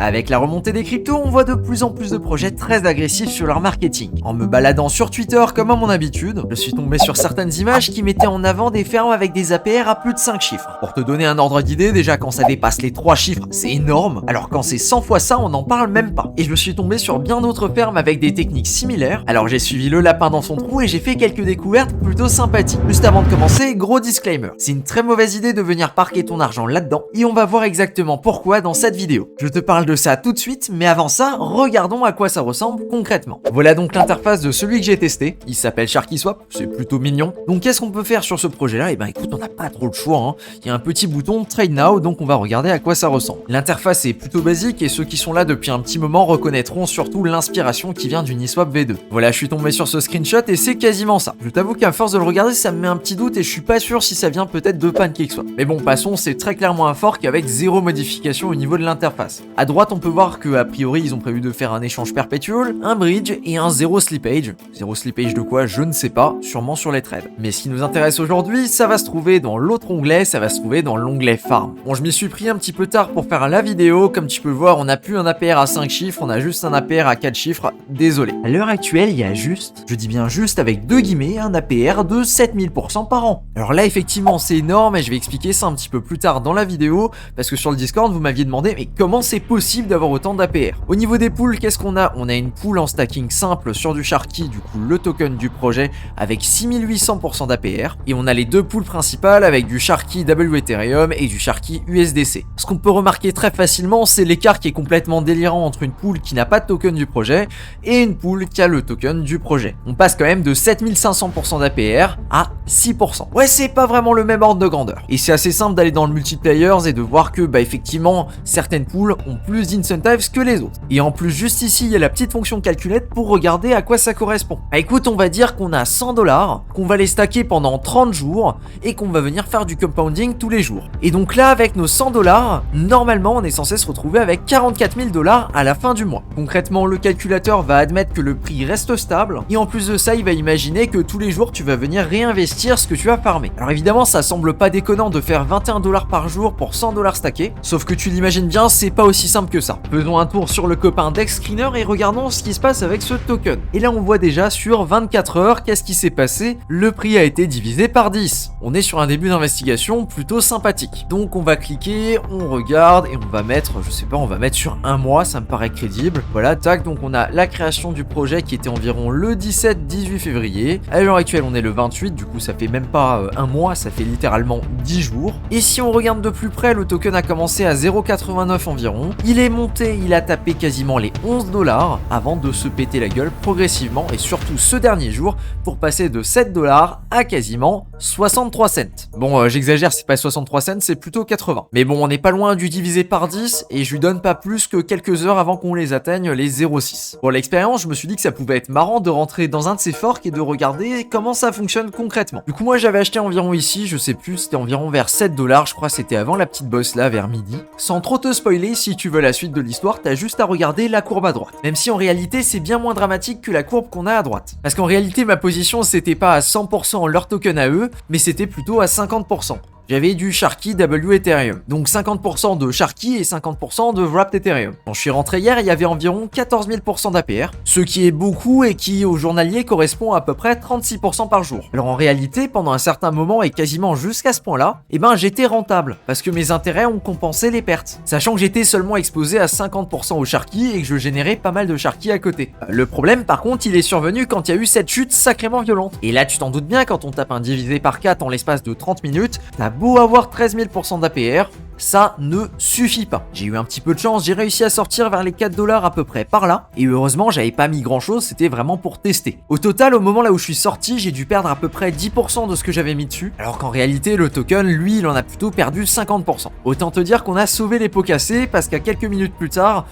Avec la remontée des cryptos, on voit de plus en plus de projets très agressifs sur leur marketing. En me baladant sur Twitter comme à mon habitude, je suis tombé sur certaines images qui mettaient en avant des fermes avec des APR à plus de 5 chiffres. Pour te donner un ordre d'idée, déjà quand ça dépasse les 3 chiffres, c'est énorme, alors quand c'est 100 fois ça, on n'en parle même pas. Et je me suis tombé sur bien d'autres fermes avec des techniques similaires, alors j'ai suivi le lapin dans son trou et j'ai fait quelques découvertes plutôt sympathiques. Juste avant de commencer, gros disclaimer, c'est une très mauvaise idée de venir parquer ton argent là-dedans, et on va voir exactement pourquoi dans cette vidéo. Je te parle de ça tout de suite, mais avant ça, regardons à quoi ça ressemble concrètement. Voilà donc l'interface de celui que j'ai testé, il s'appelle SharkySwap, c'est plutôt mignon. Donc qu'est-ce qu'on peut faire sur ce projet-là? Et ben écoute, on n'a pas trop le choix, hein. Il y a un petit bouton Trade Now, donc on va regarder à quoi ça ressemble. L'interface est plutôt basique et ceux qui sont là depuis un petit moment reconnaîtront surtout l'inspiration qui vient d'Uniswap V2. Voilà, je suis tombé sur ce screenshot et c'est quasiment ça. Je t'avoue qu'à force de le regarder, ça me met un petit doute et je suis pas sûr si ça vient peut-être de PancakeSwap. Mais bon, passons, c'est très clairement un fork avec zéro modification au niveau de l'interface. À droite, on peut voir que a priori, ils ont prévu de faire un échange perpétuel, un bridge et un zéro slippage. Zéro slippage de quoi? Je ne sais pas, sûrement sur les trades. Mais ce qui nous intéresse aujourd'hui, ça va se trouver dans l'autre onglet, ça va se trouver dans l'onglet Farm. Bon, je m'y suis pris un petit peu tard pour faire la vidéo, comme tu peux voir, on n'a plus un APR à 5 chiffres, on a juste un APR à 4 chiffres, désolé. À l'heure actuelle, il y a juste, je dis bien juste avec 2 guillemets, un APR de 7000% par an. Alors là, effectivement, c'est énorme et je vais expliquer ça un petit peu plus tard dans la vidéo, parce que sur le Discord, vous m'aviez demandé, mais comment c'est possible d'avoir autant d'APR? Au niveau des pools, qu'est-ce qu'on a? On a une pool en stacking simple sur du Sharky, du coup le token du projet, avec 6800% d'APR, et on a les deux pools principales avec du Sharky W Ethereum et du Sharky USDC. Ce qu'on peut remarquer très facilement, c'est l'écart qui est complètement délirant entre une pool qui n'a pas de token du projet et une pool qui a le token du projet. On passe quand même de 7500% d'APR à 6%. Ouais, c'est pas vraiment le même ordre de grandeur. Et c'est assez simple d'aller dans le multiplayers et de voir que, effectivement, certaines pools ont plus d'incentives que les autres. Et en plus, juste ici, il y a la petite fonction calculette pour regarder à quoi ça correspond. Écoute, on va dire qu'on a 100$, qu'on va les stacker pendant 30 jours et qu'on va venir faire du compounding tous les jours. Et donc là, avec nos 100$, normalement, on est censé se retrouver avec 44 000$ à la fin du mois. Concrètement, le calculateur va admettre que le prix reste stable et en plus de ça, il va imaginer que tous les jours, tu vas venir réinvestir ce que tu as farmé. Alors évidemment, ça semble pas déconnant de faire 21$ par jour pour 100$ stackés, sauf que tu l'imagines bien, c'est pas aussi simple que ça. Faisons un tour sur le copain DexScreener et regardons ce qui se passe avec ce token. Et là, on voit déjà sur 24 heures, qu'est-ce qui s'est passé? Le prix a été divisé par 10. On est sur un début d'investigation plutôt sympathique. Donc on va cliquer, on regarde et on va mettre, je sais pas, on va mettre sur un mois, ça me paraît crédible. Voilà, tac, donc on a la création du projet qui était environ le 17-18 février. À l'heure actuelle, on est le 28, du coup ça fait même pas un mois, ça fait littéralement 10 jours. Et si on regarde de plus près, le token a commencé à 0,89 environ. Il est monté, il a tapé quasiment les 11$ avant de se péter la gueule progressivement et surtout ce dernier jour pour passer de 7$ à quasiment 63 cents. Bon, j'exagère, c'est pas 63 cents, c'est plutôt 80. Mais bon, on n'est pas loin du divisé par 10 et je lui donne pas plus que quelques heures avant qu'on les atteigne les 0,6. Pour l'expérience, je me suis dit que ça pouvait être marrant de rentrer dans un de ces forks et de regarder comment ça fonctionne concrètement. Du coup, moi j'avais acheté environ ici, je sais plus, c'était environ vers 7$, je crois c'était avant la petite bosse là, vers midi. Sans trop te spoiler, si tu veux la suite de l'histoire, t'as juste à regarder la courbe à droite. Même si en réalité, c'est bien moins dramatique que la courbe qu'on a à droite. Parce qu'en réalité, ma position, c'était pas à 100% leur token à eux, mais c'était plutôt à 50%. J'avais du Sharky W Ethereum. Donc 50% de Sharky et 50% de Wrapped Ethereum. Quand je suis rentré hier, il y avait environ 14 000% d'APR, ce qui est beaucoup et qui au journalier correspond à peu près 36% par jour. Alors en réalité, pendant un certain moment et quasiment jusqu'à ce point-là, j'étais rentable parce que mes intérêts ont compensé les pertes. Sachant que j'étais seulement exposé à 50% au Sharky et que je générais pas mal de Sharky à côté. Le problème par contre, il est survenu quand il y a eu cette chute sacrément violente. Et là, tu t'en doutes bien, quand on tape un divisé par 4 en l'espace de 30 minutes, t'as beau avoir 13 000% d'APR, ça ne suffit pas. J'ai eu un petit peu de chance, j'ai réussi à sortir vers les 4$ à peu près par là, et heureusement j'avais pas mis grand chose, c'était vraiment pour tester. Au total, au moment là où je suis sorti, j'ai dû perdre à peu près 10% de ce que j'avais mis dessus, alors qu'en réalité le token, lui, il en a plutôt perdu 50%. Autant te dire qu'on a sauvé les pots cassés, parce qu'à quelques minutes plus tard,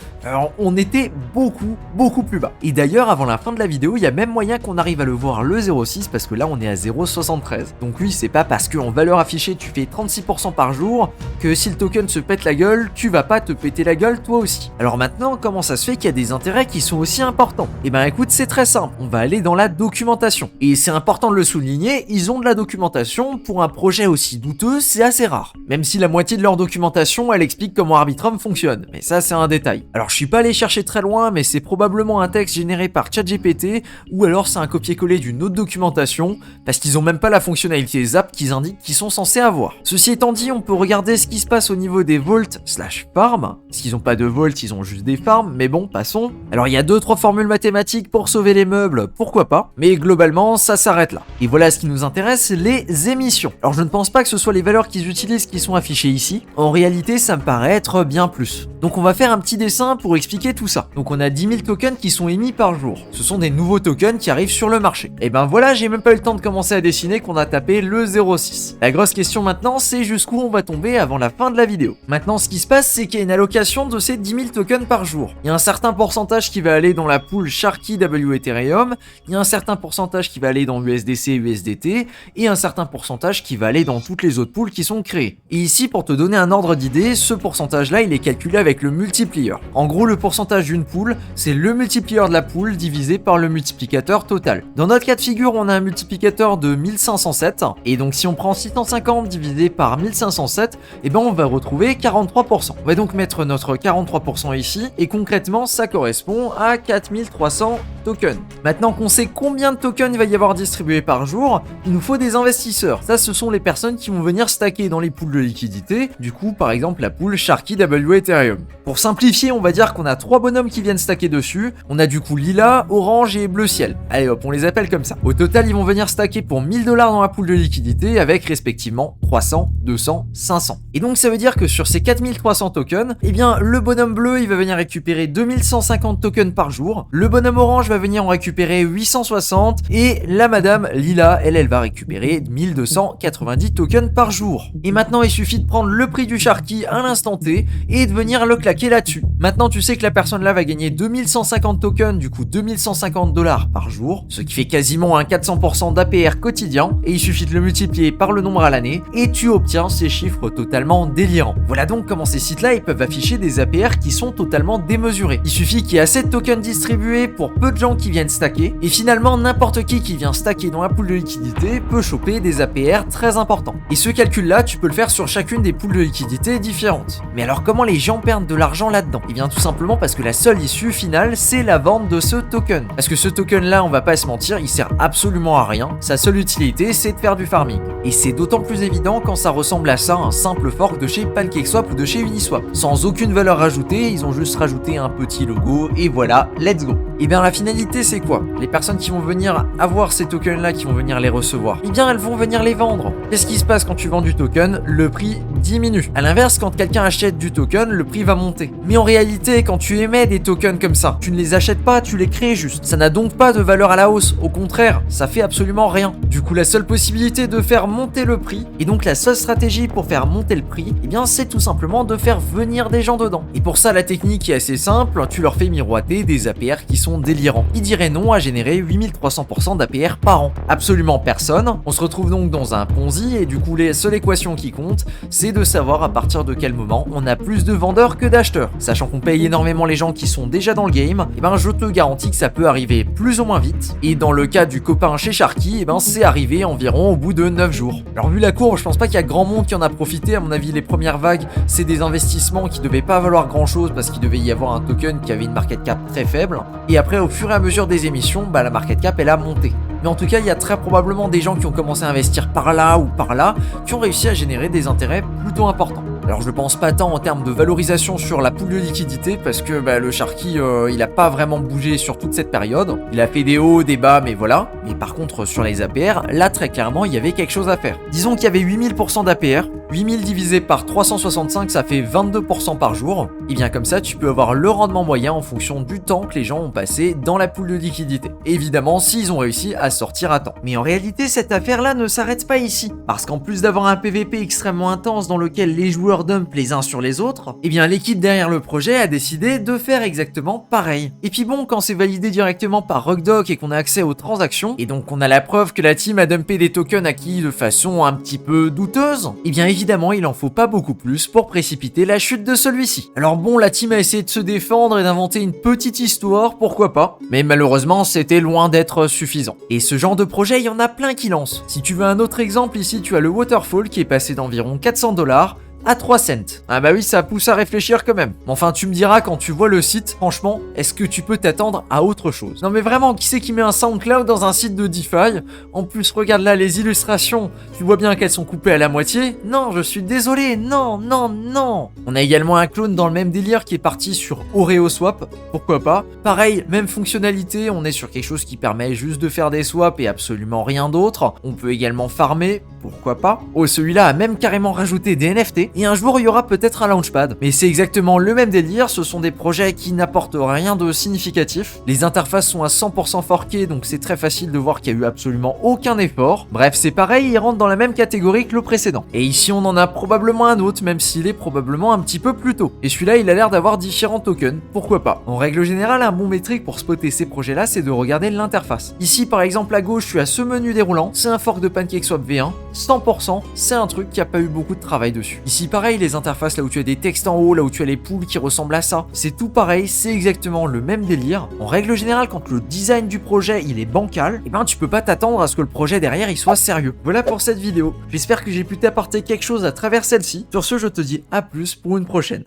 on était beaucoup plus bas. Et d'ailleurs, avant la fin de la vidéo, il y a même moyen qu'on arrive à le voir le 0,6, parce que là on est à 0,73. Donc oui, c'est pas parce qu'en valeur affichée tu fais 36% par jour, que si le token se pète la gueule, tu vas pas te péter la gueule toi aussi. Alors maintenant, comment ça se fait qu'il y a des intérêts qui sont aussi importants? Eh ben écoute, c'est très simple, on va aller dans la documentation. Et c'est important de le souligner, ils ont de la documentation pour un projet aussi douteux, c'est assez rare. Même si la moitié de leur documentation, elle explique comment Arbitrum fonctionne. Mais ça, c'est un détail. Alors je suis pas allé chercher très loin, mais c'est probablement un texte généré par ChatGPT, ou alors c'est un copier-coller d'une autre documentation, parce qu'ils ont même pas la fonctionnalité Zap qu'ils indiquent qu'ils sont censés avoir. Ceci étant dit, on peut regarder ce qui se passe au niveau des vaults/farms, parce qu'ils ont pas de vault, ils ont juste des farms, mais bon, passons. Alors il y a 2-3 formules mathématiques pour sauver les meubles, pourquoi pas, mais globalement, ça s'arrête là. Et voilà ce qui nous intéresse, les émissions. Alors je ne pense pas que ce soit les valeurs qu'ils utilisent qui sont affichées ici, en réalité ça me paraît être bien plus. Donc on va faire un petit dessin pour expliquer tout ça. Donc on a 10 000 tokens qui sont émis par jour. Ce sont des nouveaux tokens qui arrivent sur le marché. Et ben voilà, j'ai même pas eu le temps de commencer à dessiner qu'on a tapé le 0,6. La grosse question maintenant, c'est jusqu'où on va tomber avant la fin de la vidéo. Maintenant, ce qui se passe, c'est qu'il y a une allocation de ces 10 000 tokens par jour. Il y a un certain pourcentage qui va aller dans la pool Sharky W Ethereum, il y a un certain pourcentage qui va aller dans USDC, USDT, et un certain pourcentage qui va aller dans toutes les autres pools qui sont créées. Et ici, pour te donner un ordre d'idée, ce pourcentage-là, il est calculé avec le multiplier. En gros, le pourcentage d'une pool, c'est le multiplier de la pool divisé par le multiplicateur total. Dans notre cas de figure, on a un multiplicateur de 1507, et donc si on prend 650 divisé par 1507, et ben on va retrouver 43%. On va donc mettre notre 43% ici, et concrètement, ça correspond à 4300 tokens. Maintenant qu'on sait combien de tokens il va y avoir distribués par jour, il nous faut des investisseurs. Ça, ce sont les personnes qui vont venir stacker dans les pools de liquidité, du coup, par exemple, la pool Sharky W Ethereum. Pour simplifier, on va dire qu'on a 3 bonhommes qui viennent stacker dessus. On a du coup Lila, Orange et Bleu Ciel. Allez hop, on les appelle comme ça. Au total, ils vont venir stacker pour 1000 $ dans la pool de liquidité avec respectivement 300, 200, 500. Et donc ça veut dire que sur ces 4300 tokens, eh bien le bonhomme bleu, il va venir récupérer 2150 tokens par jour. Le bonhomme orange va venir en récupérer 860 et la madame Lila, elle va récupérer 1290 tokens par jour. Et maintenant, il suffit de prendre le prix du Sharky à l'instant T et de venir le claquer là-dessus. Maintenant, tu sais que la personne là va gagner 2150 tokens, du coup 2150 $ par jour, ce qui fait quasiment un 400% d'APR quotidien, et il suffit de le multiplier par le nombre à l'année, et tu obtiens ces chiffres totalement délirants. Voilà donc comment ces sites-là, ils peuvent afficher des APR qui sont totalement démesurés. Il suffit qu'il y ait assez de tokens distribués pour peu de gens qui viennent stacker, et finalement, n'importe qui vient stacker dans la pool de liquidité peut choper des APR très importants. Et ce calcul-là, tu peux le faire sur chacune des pools de liquidité différentes. Mais alors, comment les gens perdent de l'argent là-dedans? Et bien tout simplement parce que la seule issue finale, c'est la vente de ce token. Parce que ce token-là, on va pas se mentir, il sert absolument à rien. Sa seule utilité, c'est de faire du farming. Et c'est d'autant plus évident quand ça ressemble à ça, un simple fork de chez PancakeSwap ou de chez Uniswap. Sans aucune valeur ajoutée, ils ont juste rajouté un petit logo et voilà, let's go. Et bien la finalité, c'est quoi? Les personnes qui vont venir avoir ces tokens-là, qui vont venir les recevoir, eh bien elles vont venir les vendre. Qu'est-ce qui se passe quand tu vends du token? Le prix diminue. À l'inverse, quand quelqu'un achète du token, le prix va monter. Mais en réalité, quand tu émets des tokens comme ça, tu ne les achètes pas, tu les crées juste. Ça n'a donc pas de valeur à la hausse. Au contraire, ça fait absolument rien. Du coup, la seule possibilité de faire monter le prix, et donc la seule stratégie pour faire monter le prix, eh bien c'est tout simplement de faire venir des gens dedans. Et pour ça, la technique est assez simple, tu leur fais miroiter des APR qui sont délirants. Qui diraient non à générer 8300% d'APR par an? Absolument personne. On se retrouve donc dans un Ponzi, et du coup, la seule équation qui compte, c'est de savoir à partir de quel moment on a plus de vendeurs que d'acheteurs. Sachant qu'on paye énormément les gens qui sont déjà dans le game, et ben je te garantis que ça peut arriver plus ou moins vite. Et dans le cas du copain chez Sharky, et ben c'est arrivé environ au bout de 9 jours. Alors vu la courbe, je pense pas qu'il y a grand monde qui en a profité. À mon avis, les premières vagues, c'est des investissements qui devaient pas valoir grand chose parce qu'il devait y avoir un token qui avait une market cap très faible. Et après, au fur et à mesure des émissions, bah la market cap elle a monté. Mais en tout cas, il y a très probablement des gens qui ont commencé à investir par là ou par là, qui ont réussi à générer des intérêts plutôt importants. Alors je pense pas tant en termes de valorisation sur la pool de liquidité parce que le Sharky il a pas vraiment bougé sur toute cette période. Il a fait des hauts, des bas, mais voilà. Mais par contre sur les APR, là très clairement il y avait quelque chose à faire. Disons qu'il y avait 8000% d'APR. 8000 divisé par 365, ça fait 22% par jour. Et bien comme ça, tu peux avoir le rendement moyen en fonction du temps que les gens ont passé dans la pool de liquidité. Évidemment, s'ils ont réussi à sortir à temps. Mais en réalité, cette affaire-là ne s'arrête pas ici. Parce qu'en plus d'avoir un PVP extrêmement intense dans lequel les joueurs dump les uns sur les autres, eh bien l'équipe derrière le projet a décidé de faire exactement pareil. Et puis bon, quand c'est validé directement par Rugdoc et qu'on a accès aux transactions, et donc on a la preuve que la team a dumpé des tokens acquis de façon un petit peu douteuse, eh bien évidemment il en faut pas beaucoup plus pour précipiter la chute de celui-ci. Alors bon, la team a essayé de se défendre et d'inventer une petite histoire, pourquoi pas, mais malheureusement c'était loin d'être suffisant. Et ce genre de projet, il y en a plein qui lancent. Si tu veux un autre exemple, ici tu as le Waterfall qui est passé d'environ 400 $ à 3 cents. Ah bah oui, ça pousse à réfléchir quand même. Mais enfin, tu me diras quand tu vois le site, franchement, est-ce que tu peux t'attendre à autre chose? Non mais vraiment, qui c'est qui met un SoundCloud dans un site de DeFi? En plus, regarde là les illustrations, tu vois bien qu'elles sont coupées à la moitié. Non, je suis désolé, non, non, non. On a également un clone dans le même délire qui est parti sur OreoSwap, pourquoi pas. Pareil, même fonctionnalité, on est sur quelque chose qui permet juste de faire des swaps et absolument rien d'autre. On peut également farmer, pourquoi pas. Oh, celui-là a même carrément rajouté des NFT. Et un jour il y aura peut-être un launchpad. Mais c'est exactement le même délire, ce sont des projets qui n'apportent rien de significatif. Les interfaces sont à 100% forkées, donc c'est très facile de voir qu'il n'y a eu absolument aucun effort. Bref, c'est pareil, ils rentrent dans la même catégorie que le précédent. Et ici on en a probablement un autre, même s'il est probablement un petit peu plus tôt. Et celui-là il a l'air d'avoir différents tokens, pourquoi pas. En règle générale, un bon métrique pour spotter ces projets-là, c'est de regarder l'interface. Ici par exemple à gauche, tu as ce menu déroulant, c'est un fork de PancakeSwap V1, 100%, c'est un truc qui a pas eu beaucoup de travail dessus. Ici pareil, les interfaces là où tu as des textes en haut, là où tu as les poules qui ressemblent à ça, c'est tout pareil, c'est exactement le même délire. En règle générale, quand le design du projet il est bancal, et ben tu peux pas t'attendre à ce que le projet derrière il soit sérieux. Voilà pour cette vidéo, j'espère que j'ai pu t'apporter quelque chose à travers celle-ci. Sur ce, je te dis à plus pour une prochaine.